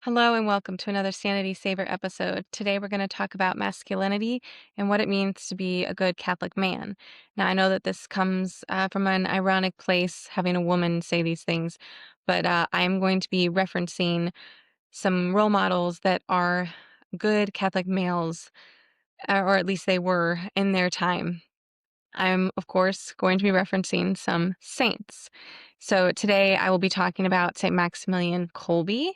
Hello and welcome to another Sanity Saver episode. Today we're going to talk about masculinity and what it means to be a good Catholic man. Now, I know that this comes from an ironic place, having a woman say these things, but I'm going to be referencing some role models that are good Catholic males, or at least they were in their time. I'm, of course, going to be referencing some saints. So today I will be talking about St. Maximilian Kolbe,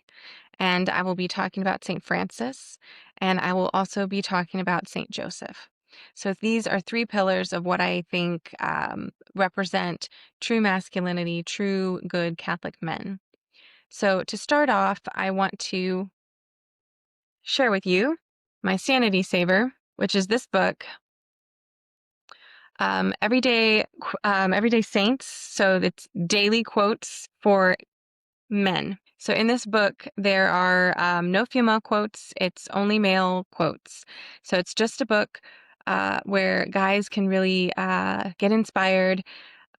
and I will be talking about St. Francis, and I will also be talking about St. Joseph. So these are three pillars of what I think represent true masculinity, true good Catholic men. So to start off, I want to share with you my sanity saver, which is this book, Everyday Saints. So it's daily quotes for men. So in this book, there are no female quotes. It's only male quotes. So it's just a book where guys can really get inspired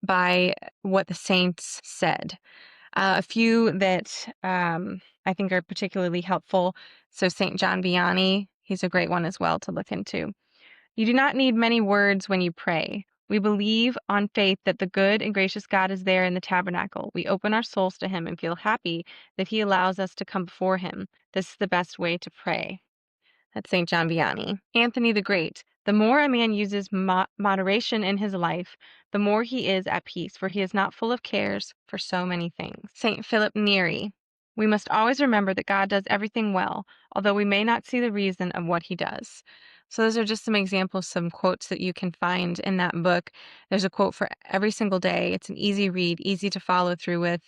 by what the saints said. A few that I think are particularly helpful. So St. John Vianney, he's a great one as well to look into. You do not need many words when you pray. We believe on faith that the good and gracious God is there in the tabernacle. We open our souls to him and feel happy that he allows us to come before him. This is the best way to pray. That's St. John Vianney. Anthony the Great. The more a man uses moderation in his life, the more he is at peace, for he is not full of cares for so many things. St. Philip Neri. We must always remember that God does everything well, although we may not see the reason of what he does. So those are just some examples, some quotes that you can find in that book. There's a quote for every single day. It's an easy read, easy to follow through with,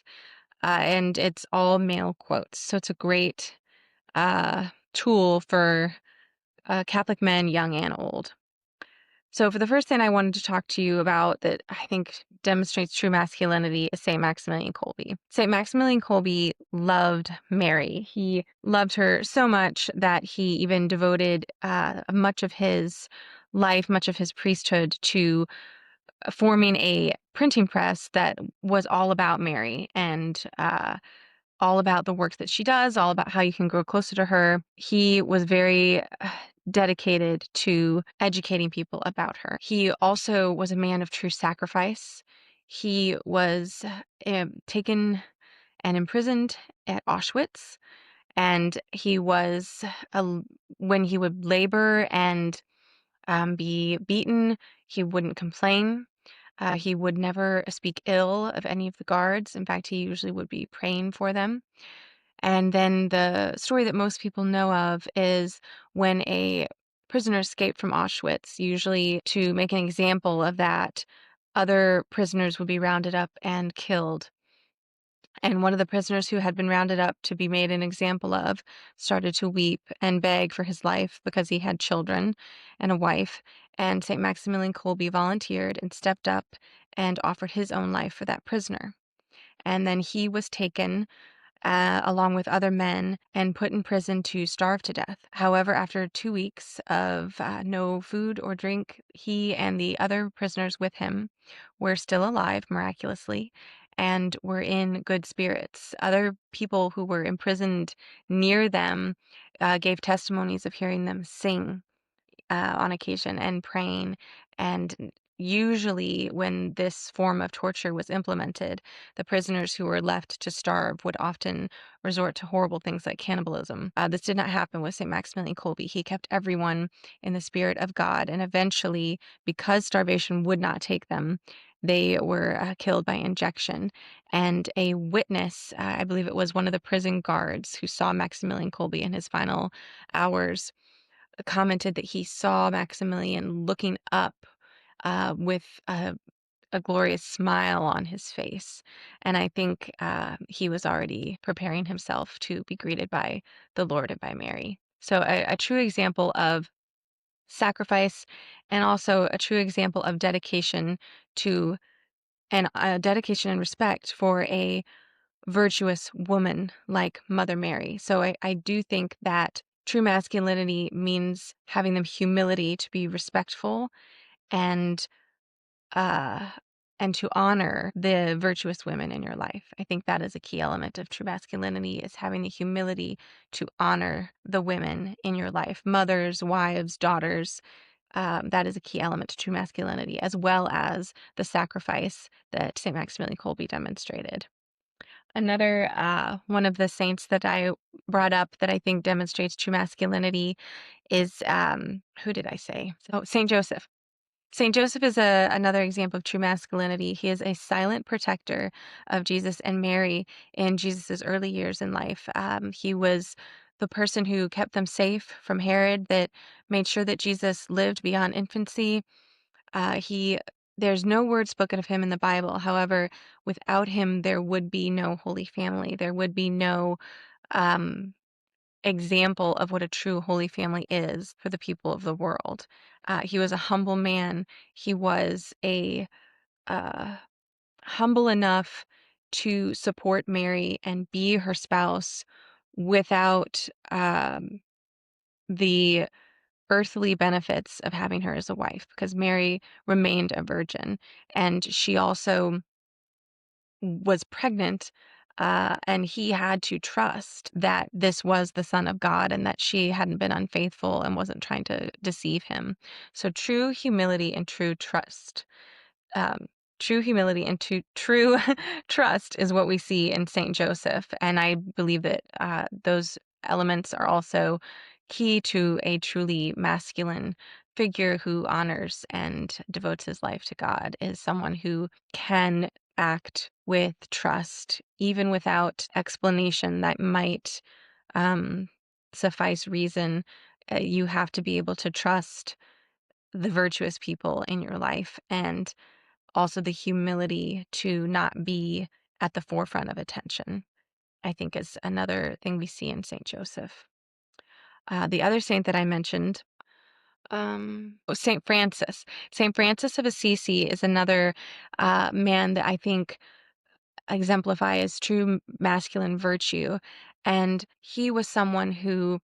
and it's all male quotes. So it's a great tool for Catholic men, young and old. So for the first thing I wanted to talk to you about that I think demonstrates true masculinity is St. Maximilian Kolbe. St. Maximilian Kolbe loved Mary. He loved her so much that he even devoted much of his life, much of his priesthood to forming a printing press that was all about Mary and all about the work that she does, all about how you can grow closer to her. He was very dedicated to educating people about her. He also was a man of true sacrifice. He was taken and imprisoned at Auschwitz, and he was, when he would labor and be beaten, he wouldn't complain. He would never speak ill of any of the guards. In fact, he usually would be praying for them. And then the story that most people know of is when a prisoner escaped from Auschwitz, usually to make an example of that, other prisoners would be rounded up and killed. And one of the prisoners who had been rounded up to be made an example of started to weep and beg for his life because he had children and a wife. And St. Maximilian Kolbe volunteered and stepped up and offered his own life for that prisoner. And then he was taken along with other men and put in prison to starve to death. However, after 2 weeks of no food or drink, he and the other prisoners with him were still alive miraculously and were in good spirits. Other people who were imprisoned near them gave testimonies of hearing them sing on occasion and praying. And usually, when this form of torture was implemented, the prisoners who were left to starve would often resort to horrible things like cannibalism. This did not happen with St. Maximilian Kolbe. He kept everyone in the spirit of God, and eventually, because starvation would not take them, they were killed by injection. And a witness, I believe it was one of the prison guards who saw Maximilian Kolbe in his final hours, commented that he saw Maximilian looking up with a glorious smile on his face. And I think he was already preparing himself to be greeted by the Lord and by Mary. So a true example of sacrifice and also a true example of dedication to and dedication and respect for a virtuous woman like Mother Mary. So I do think that true masculinity means having the humility to be respectful and uh and to honor the virtuous women in your life. I think that is a key element of true masculinity, is having the humility to honor the women in your life, mothers, wives, daughters. That is a key element to true masculinity, as well as the sacrifice that St. Maximilian Kolbe demonstrated. Another one of the saints that I brought up that I think demonstrates true masculinity is who did I say? Oh, Saint Joseph. Saint Joseph is another example of true masculinity. He is a silent protector of Jesus and Mary in Jesus's early years in life. He was the person who kept them safe from Herod, that made sure that Jesus lived beyond infancy. He There's no word spoken of him in the Bible. However, without him, there would be no Holy Family. There would be no um, example of what a true Holy Family is for the people of the world. He was a humble man. He was a uh, humble enough to support Mary and be her spouse without the earthly benefits of having her as a wife, because Mary remained a virgin, and she also was pregnant, and he had to trust that this was the Son of God and that she hadn't been unfaithful and wasn't trying to deceive him. So true humility and true trust. Um, True humility and true trust is what we see in Saint Joseph, and I believe that those elements are also key to a truly masculine figure who honors and devotes his life to God, is someone who can act with trust, even without explanation that might um, suffice reason. You have to be able to trust the virtuous people in your life, and also the humility to not be at the forefront of attention, I think, is another thing we see in Saint Joseph. The other saint that I mentioned, Saint Francis. Saint Francis of Assisi is another man that I think exemplifies true masculine virtue. And he was someone who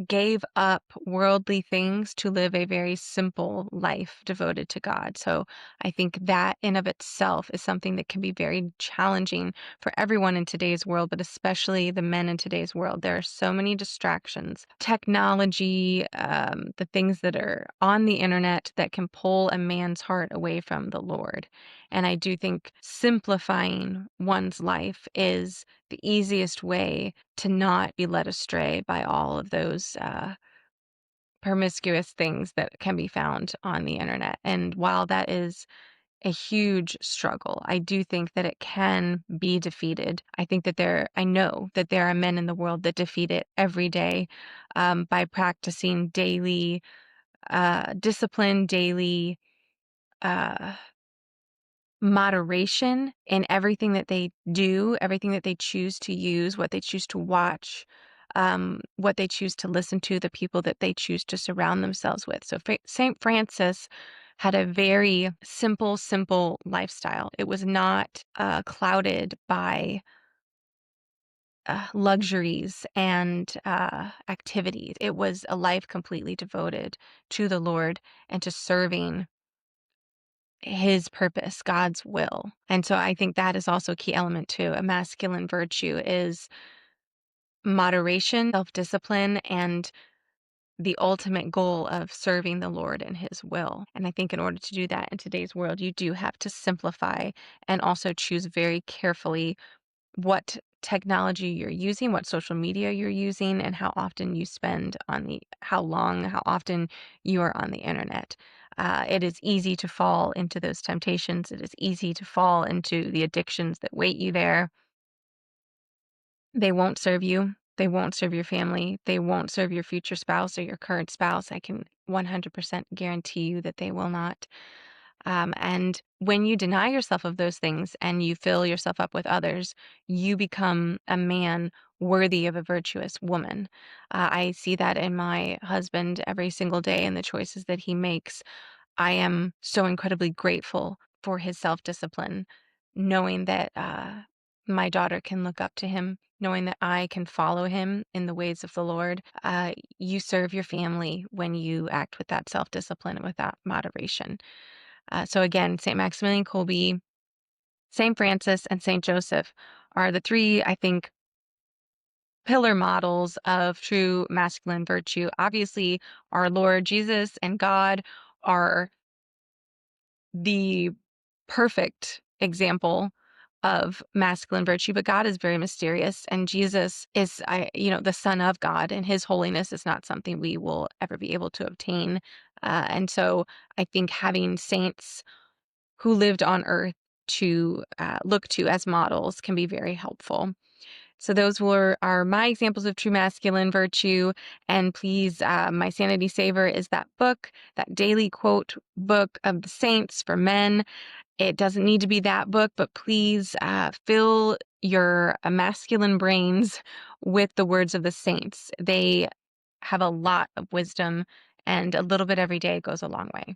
gave up worldly things to live a very simple life devoted to God. So I think that in of itself is something that can be very challenging for everyone in today's world, but especially the men in today's world. There are so many distractions, technology, the things that are on the internet that can pull a man's heart away from the Lord. And I do think simplifying one's life is the easiest way to not be led astray by all of those promiscuous things that can be found on the internet. And while that is a huge struggle, I do think that it can be defeated. I know that there are men in the world that defeat it every day by practicing daily discipline, daily uh, moderation in everything that they do, everything that they choose to use, what they choose to watch, what they choose to listen to, the people that they choose to surround themselves with. So St. Francis had a very simple lifestyle. It was not clouded by luxuries and activities. It was a life completely devoted to the Lord and to serving his purpose, God's will. And so I think that is also a key element to a masculine virtue, is moderation, self-discipline, and the ultimate goal of serving the Lord and his will. And I think in order to do that in today's world, you do have to simplify and also choose very carefully what technology you're using, what social media you're using, and how often you spend how often you are on the internet. It is easy to fall into those temptations. It is easy to fall into the addictions that wait you there. They won't serve you. They won't serve your family. They won't serve your future spouse or your current spouse. I can 100% guarantee you that they will not. And when you deny yourself of those things and you fill yourself up with others, you become a man worthy of a virtuous woman. I see that in my husband every single day and the choices that he makes. I am so incredibly grateful for his self-discipline, knowing that my daughter can look up to him, knowing that I can follow him in the ways of the Lord. You serve your family when you act with that self-discipline and with that moderation. So again, St. Maximilian Kolbe, St. Francis and St. Joseph are the three, I think, pillar models of true masculine virtue. Obviously, our Lord Jesus and God are the perfect example of masculine virtue, but God is very mysterious, and Jesus is, the Son of God, and His holiness is not something we will ever be able to obtain. And so, I think having saints who lived on earth to look to as models can be very helpful. So those are my examples of true masculine virtue. And please, my sanity saver is that book, that daily quote book of the saints for men. It doesn't need to be that book, but please fill your masculine brains with the words of the saints. They have a lot of wisdom, and a little bit every day goes a long way.